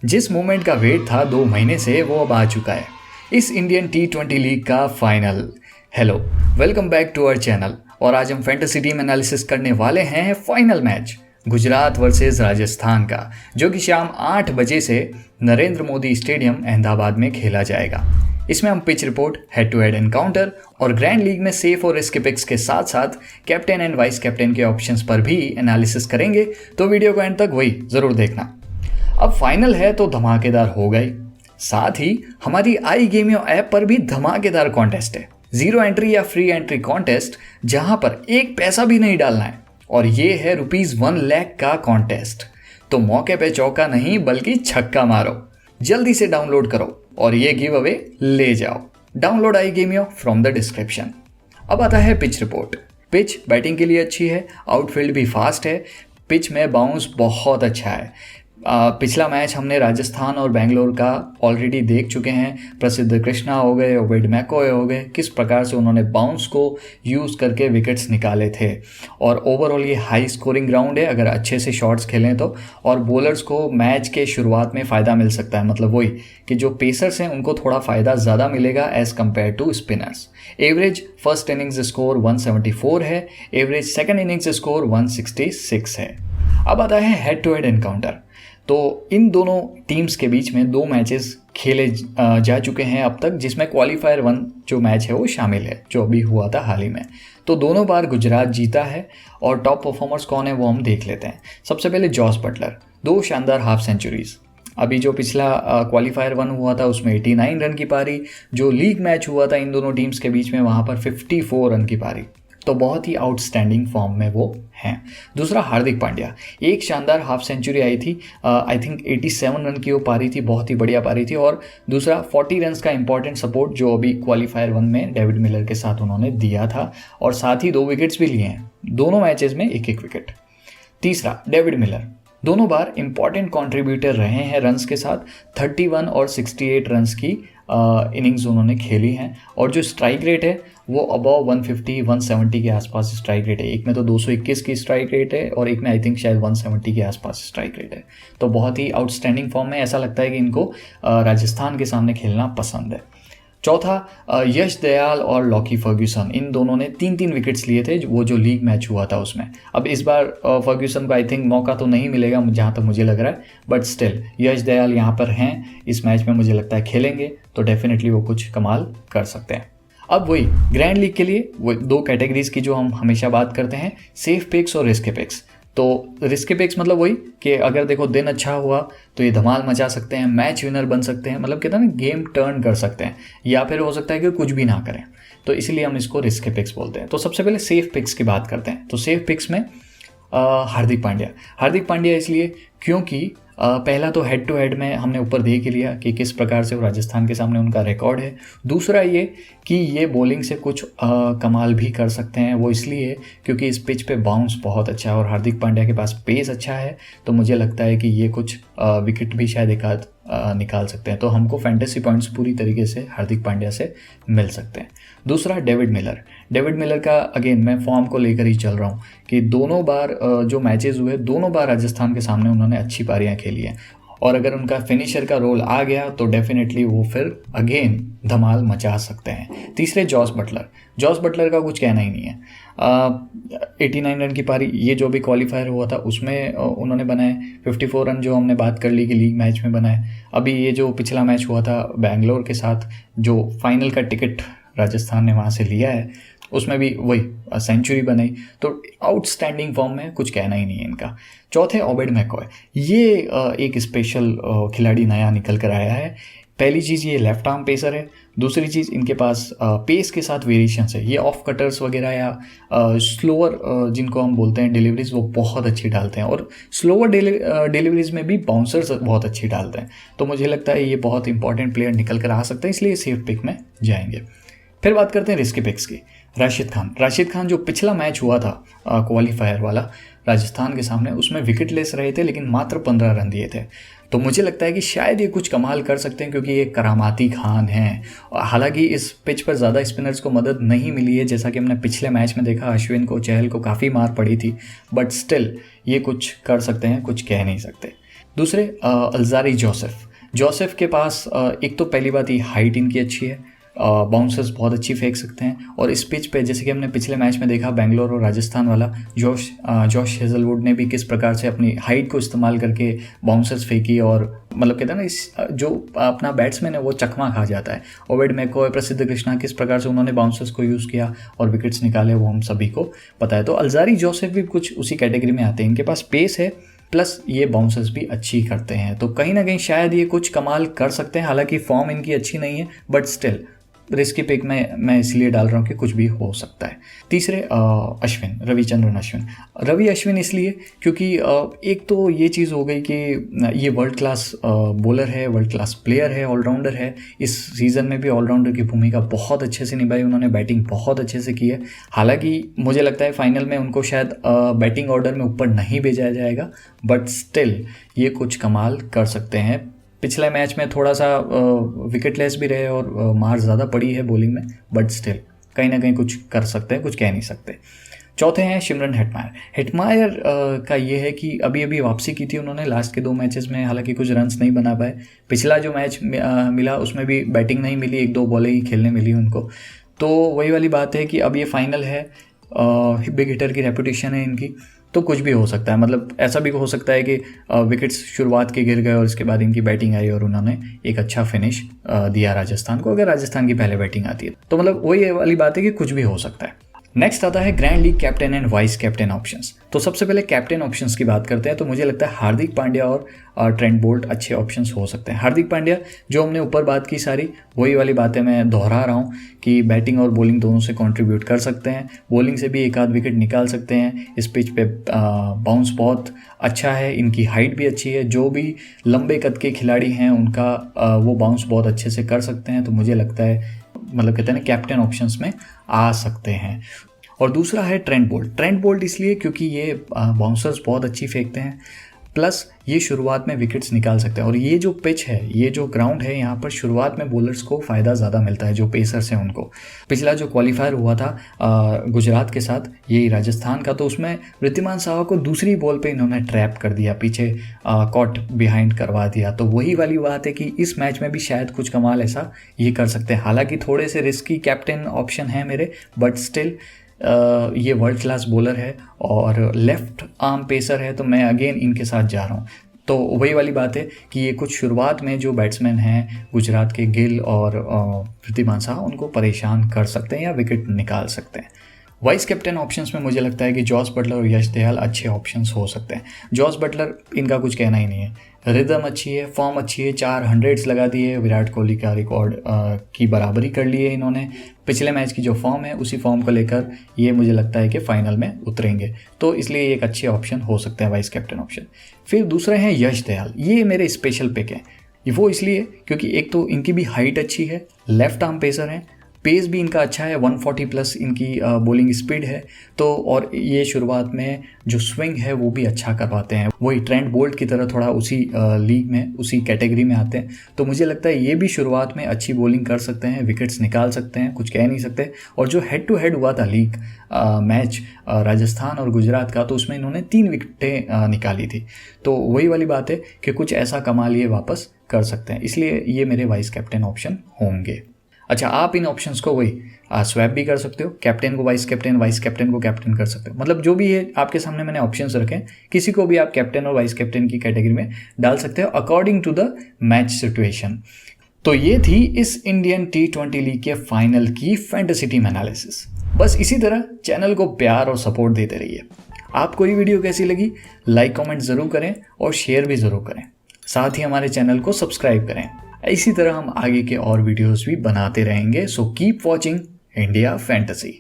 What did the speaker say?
जिस मोमेंट का वेट था 2 महीने से वो अब आ चुका है, इस इंडियन T20 लीग का final. Hello, welcome back to our channel. और आज हम फैंटेसी टीम एनालिसिस करने वाले हैं final match Gujarat versus Rajasthan का, जो कि शाम 8 बजे से नरेंद्र मोदी स्टेडियम अहमदाबाद में खेला जाएगा। इसमें हम pitch report, head to head encounter और ग्रैंड लीग में सेफ और रिस्क पिक्स के साथ साथ कैप्टन एंड वाइस कैप्टन के ऑप्शंस पर भी एनालिसिस करेंगे, तो वीडियो को एंड तक वही जरूर देखना। अब फाइनल है तो धमाकेदार हो गई, साथ ही हमारी आई गेमियो ऐप पर भी धमाकेदार कॉन्टेस्ट है। 0 एंट्री या फ्री एंट्री कॉन्टेस्ट, जहां पर एक पैसा भी नहीं डालना है, और ये है ₹1 लाख का कॉन्टेस्ट। तो मौके पे चौका नहीं बल्कि छक्का मारो, जल्दी से डाउनलोड करो और ये गिव अवे ले जाओ। डाउनलोड आई गेमियो फ्रॉम द डिस्क्रिप्शन। अब आता है पिच रिपोर्ट। पिच बैटिंग के लिए अच्छी है, आउटफील्ड भी फास्ट है, पिच में बाउंस बहुत अच्छा है। पिछला मैच हमने राजस्थान और बेंगलोर का ऑलरेडी देख चुके हैं। प्रसिद्ध कृष्णा हो गए, ओबेड मैकॉय हो गए, किस प्रकार से उन्होंने बाउंस को यूज़ करके विकेट्स निकाले थे। और ओवरऑल ये हाई स्कोरिंग ग्राउंड है अगर अच्छे से शॉट्स खेलें तो। और बॉलर्स को मैच के शुरुआत में फ़ायदा मिल सकता है, मतलब वही कि जो पेसर्स हैं उनको थोड़ा फ़ायदा ज़्यादा मिलेगा as compared to spinners. Average first innings score 174 है, एवरेज सेकेंड इनिंग्स स्कोर 166 है। अब आता है हेड टू हेड एनकाउंटर। तो इन दोनों टीम्स के बीच में 2 मैचेस खेले जा चुके हैं अब तक, जिसमें क्वालीफायर 1 जो मैच है वो शामिल है, जो अभी हुआ था हाल ही में। तो दोनों बार गुजरात जीता है। और टॉप परफॉर्मर्स कौन है वो हम देख लेते हैं। सबसे पहले जॉस बटलर, 2 शानदार हाफ सेंचुरीज। अभी जो पिछला क्वालीफायर 1 हुआ था उसमें 89 रन की पारी, जो लीग मैच हुआ था इन दोनों टीम्स के बीच में वहाँ पर 54 रन की पारी। तो बहुत ही आउटस्टैंडिंग फॉर्म में वो हैं। दूसरा हार्दिक पांड्या, एक शानदार हाफ सेंचुरी आई थी, आई थिंक 87 रन की वो पारी थी, बहुत ही बढ़िया पारी थी। और दूसरा 40 रन का इंपॉर्टेंट सपोर्ट जो अभी क्वालीफायर 1 में डेविड मिलर के साथ उन्होंने दिया था, और साथ ही 2 विकेट्स भी लिए हैं, दोनों मैचेस में 1-1 विकेट। तीसरा डेविड मिलर, दोनों बार इंपॉर्टेंट कंट्रीब्यूटर रहे हैं रन्स के साथ। 31 और 68 रन्स की इनिंग्स उन्होंने खेली हैं। और जो स्ट्राइक रेट है वो अबव 150-170 के आसपास स्ट्राइक रेट है। एक में तो 221 की स्ट्राइक रेट है और एक में आई थिंक शायद 170 के आसपास स्ट्राइक रेट है। तो बहुत ही आउटस्टैंडिंग फॉर्म में, ऐसा लगता है कि इनको राजस्थान के सामने खेलना पसंद है। चौथा यश दयाल और लॉकी फर्ग्यूसन, इन दोनों ने 3-3 विकेट्स लिए थे वो जो लीग मैच हुआ था उसमें। अब इस बार फर्ग्यूसन को आई थिंक मौका तो नहीं मिलेगा जहाँ तक मुझे लग रहा है, बट स्टिल यश दयाल यहाँ पर हैं इस मैच में, मुझे लगता है खेलेंगे तो डेफिनेटली वो कुछ कमाल कर सकते हैं। अब वही ग्रैंड लीग के लिए वो 2 कैटेगरीज की जो हम हमेशा बात करते हैं, सेफ पिक्स और रिस्क पिक्स। तो रिस्क पिक्स मतलब वही कि अगर देखो दिन अच्छा हुआ तो ये धमाल मचा सकते हैं, मैच विनर बन सकते हैं, मतलब कहते हैं ना गेम टर्न कर सकते हैं, या फिर हो सकता है कि कुछ भी ना करें, तो इसलिए हम इसको रिस्क पिक्स बोलते हैं। तो सबसे पहले सेफ पिक्स की बात करते हैं। तो सेफ पिक्स में हार्दिक पांड्या इसलिए क्योंकि पहला तो हेड टू हेड में हमने ऊपर देख ही लिया कि किस प्रकार से वो राजस्थान के सामने उनका रिकॉर्ड है। दूसरा ये कि ये बॉलिंग से कुछ कमाल भी कर सकते हैं, वो इसलिए क्योंकि इस पिच पे बाउंस बहुत अच्छा है और हार्दिक पांड्या के पास पेस अच्छा है। तो मुझे लगता है कि ये कुछ विकेट भी शायद एक आध निकाल सकते हैं। तो हमको फैंटेसी पॉइंट्स पूरी तरीके से हार्दिक पांड्या से मिल सकते हैं। दूसरा डेविड मिलर का अगेन मैं फॉर्म को लेकर ही चल रहा हूँ कि दोनों बार जो मैचेस हुए दोनों बार राजस्थान के सामने उन्होंने अच्छी पारियाँ खेली हैं, और अगर उनका फिनिशर का रोल आ गया तो डेफिनेटली वो फिर अगेन धमाल मचा सकते हैं। तीसरे जॉस बटलर का कुछ कहना ही नहीं है। 89 रन की पारी ये जो भी क्वालीफायर हुआ था उसमें उन्होंने बनाए, 54 रन जो हमने बात कर ली कि लीग मैच में बनाए। अभी ये जो पिछला मैच हुआ था बेंगलोर के साथ, जो फाइनल का टिकट राजस्थान ने वहाँ से लिया है, उसमें भी वही सेंचुरी बनाई। तो आउटस्टैंडिंग फॉर्म में कुछ कहना ही नहीं है इनका। चौथे ओबेड मैकॉय, ये एक स्पेशल खिलाड़ी नया निकल कर आया है। पहली चीज़ ये लेफ्ट आर्म पेसर है, दूसरी चीज़ इनके पास पेस के साथ वेरिएशंस है। ये ऑफ कटर्स वगैरह या स्लोअर जिनको हम बोलते हैं डिलीवरीज, वो बहुत अच्छी डालते हैं, और स्लोअर डिलीवरीज में भी बाउंसर्स बहुत अच्छी डालते हैं। तो मुझे लगता है ये बहुत इंपॉर्टेंट प्लेयर निकल कर आ सकते हैं, इसलिए सेफ पिक में जाएंगे। फिर बात करते हैं रिस्की पिक्स की। राशिद खान जो पिछला मैच हुआ था क्वालीफायर वाला राजस्थान के सामने, उसमें विकेट लेस रहे थे लेकिन मात्र 15 रन दिए थे। तो मुझे लगता है कि शायद ये कुछ कमाल कर सकते हैं क्योंकि ये करामाती खान हैं। हालांकि इस पिच पर ज़्यादा स्पिनर्स को मदद नहीं मिली है, जैसा कि हमने पिछले मैच में देखा, अश्विन को, चहल को काफ़ी मार पड़ी थी, बट स्टिल ये कुछ कर सकते हैं, कुछ कह नहीं सकते। दूसरे अल्जारी जोसेफ के पास एक तो पहली बात ये हाइट इनकी अच्छी है, बाउंसर्स बहुत अच्छी फेंक सकते हैं। और इस पिच पे जैसे कि हमने पिछले मैच में देखा बेंगलोर और राजस्थान वाला, जॉश हेजलवुड ने भी किस प्रकार से अपनी हाइट को इस्तेमाल करके बाउंसर्स फेंकी, और मतलब कहते हैं ना इस जो अपना बैट्समैन है वो चकमा खा जाता है। ओवेड मैको, प्रसिद्ध कृष्णा, किस प्रकार से उन्होंने बाउंसर्स को यूज़ किया और विकेट्स निकाले वो हम सभी को पता है। तो अल्जारी जोसेफ भी कुछ उसी कैटेगरी में आते हैं, इनके पास पेस है प्लस ये बाउंसर्स भी अच्छी करते हैं, तो कहीं ना कहीं शायद ये कुछ कमाल कर सकते हैं। हालांकि फॉर्म इनकी अच्छी नहीं है बट स्टिल रिस्की पिक में मैं इसलिए डाल रहा हूँ कि कुछ भी हो सकता है। तीसरे रविचंद्रन अश्विन इसलिए क्योंकि एक तो ये चीज़ हो गई कि ये वर्ल्ड क्लास बॉलर है, वर्ल्ड क्लास प्लेयर है, ऑलराउंडर है। इस सीज़न में भी ऑलराउंडर की भूमिका बहुत अच्छे से निभाई उन्होंने, बैटिंग बहुत अच्छे से की है। हालांकि मुझे लगता है फाइनल में उनको शायद बैटिंग ऑर्डर में ऊपर नहीं भेजा जाएगा बट स्टिल ये कुछ कमाल कर सकते हैं। पिछले मैच में थोड़ा सा विकेट लेस भी रहे और मार ज़्यादा पड़ी है बॉलिंग में बट स्टिल कहीं ना कहीं कुछ कर सकते हैं, कुछ कह नहीं सकते। चौथे हैं शिमरन हेटमायर का ये है कि अभी अभी वापसी की थी उन्होंने लास्ट के 2 मैचेस में, हालांकि कुछ रन्स नहीं बना पाए। पिछला जो मैच मिला उसमें भी बैटिंग नहीं मिली, 1-2 बॉलें ही खेलने मिली उनको। तो वही वाली बात है कि अब ये फाइनल है, बिग हिटर की रेपुटेशन है इनकी, तो कुछ भी हो सकता है। मतलब ऐसा भी हो सकता है कि विकेट्स शुरुआत के गिर गए और इसके बाद इनकी बैटिंग आई और उन्होंने एक अच्छा फिनिश दिया राजस्थान को, अगर राजस्थान की पहले बैटिंग आती है तो मतलब वही वाली बात है कि कुछ भी हो सकता है। नेक्स्ट आता है grand league captain and vice captain options. तो सबसे पहले कैप्टन ऑप्शंस की बात करते हैं, तो मुझे लगता है हार्दिक पांड्या और ट्रेंट बोल्ट अच्छे ऑप्शंस हो सकते हैं। हार्दिक पांड्या जो हमने ऊपर बात की सारी वही वाली बातें मैं दोहरा रहा हूँ कि बैटिंग और बॉलिंग दोनों से कंट्रीब्यूट कर सकते हैं, बॉलिंग से भी 1-8 विकेट निकाल सकते हैं। इस पिच पे बाउंस बहुत अच्छा है, इनकी हाइट भी अच्छी है, जो भी लंबे कद के खिलाड़ी हैं उनका वो बाउंस बहुत अच्छे से कर सकते हैं। तो मुझे लगता है मतलब कहते हैं ना कैप्टन ऑप्शंस में आ सकते हैं। और दूसरा है ट्रेंट बोल्ट इसलिए क्योंकि ये बाउंसर्स बहुत अच्छी फेंकते हैं, प्लस ये शुरुआत में विकेट्स निकाल सकते हैं। और ये जो पिच है, ये जो ग्राउंड है, यहाँ पर शुरुआत में बॉलर्स को फ़ायदा ज़्यादा मिलता है, जो पेसर्स हैं उनको। पिछला जो क्वालिफायर हुआ था गुजरात के साथ, यही राजस्थान का, तो उसमें वृद्धिमान साहा को दूसरी बॉल पे इन्होंने ट्रैप कर दिया, पीछे कॉट बिहाइंड करवा दिया। तो वही वाली बात है कि इस मैच में भी शायद कुछ कमाल ऐसा ये कर सकते हैं। हालांकि थोड़े से रिस्की कैप्टन ऑप्शन है मेरे बट स्टिल ये वर्ल्ड क्लास बॉलर है और लेफ्ट आर्म पेसर है, तो मैं अगेन इनके साथ जा रहा हूँ। तो वही वाली बात है कि ये कुछ शुरुआत में जो बैट्समैन हैं गुजरात के, गिल और वृद्धिमान साहा, उनको परेशान कर सकते हैं या विकेट निकाल सकते हैं। वाइस कैप्टन ऑप्शंस में मुझे लगता है कि जॉस बटलर और यश दयाल अच्छे ऑप्शंस हो सकते हैं। जॉस बटलर इनका कुछ कहना ही नहीं है, रिदम अच्छी है, फॉर्म अच्छी है, 4 100s लगा दिए, विराट कोहली का रिकॉर्ड की बराबरी कर ली है इन्होंने। पिछले मैच की जो फॉर्म है उसी फॉर्म को लेकर ये मुझे लगता है कि फाइनल में उतरेंगे, तो इसलिए एक अच्छे ऑप्शन हो सकते हैं वाइस कैप्टन ऑप्शन। फिर दूसरे हैं यश दयाल, ये मेरे स्पेशल पिक हैं। वो इसलिए क्योंकि एक तो इनकी भी हाइट अच्छी है, लेफ्ट आर्म पेसर हैं, पेस भी इनका अच्छा है, 140 प्लस इनकी बॉलिंग स्पीड है, तो और ये शुरुआत में जो स्विंग है वो भी अच्छा करवाते हैं। वही ट्रेंट बोल्ट की तरह थोड़ा उसी लीग में, उसी कैटेगरी में आते हैं। तो मुझे लगता है ये भी शुरुआत में अच्छी बॉलिंग कर सकते हैं, विकेट्स निकाल सकते हैं, कुछ कह नहीं सकते। और जो हेड टू हेड हुआ था लीग मैच राजस्थान और गुजरात का, तो उसमें इन्होंने 3 विकेटें निकाली थी। तो वही वाली बात है कि कुछ ऐसा कमाल ये वापस कर सकते हैं, इसलिए ये मेरे वाइस कैप्टन ऑप्शन होंगे। अच्छा, आप इन ऑप्शंस को वही स्वैप भी कर सकते हो, कैप्टन को वाइस कैप्टन को कैप्टन कर सकते हो। मतलब जो भी है आपके सामने मैंने ऑप्शंस रखे हैं, किसी को भी आप कैप्टन और वाइस कैप्टन की कैटेगरी में डाल सकते हो according to the match situation. तो ये थी इस इंडियन T20 लीग के फाइनल की फैंटेसी टीम एनालिसिस। बस इसी तरह चैनल को प्यार और सपोर्ट देते रहिए। आपको ये वीडियो कैसी लगी लाइक कमेंट ज़रूर करें और शेयर भी ज़रूर करें, साथ ही हमारे चैनल को सब्सक्राइब करें। इसी तरह हम आगे के और वीडियोस भी बनाते रहेंगे। So keep watching India fantasy.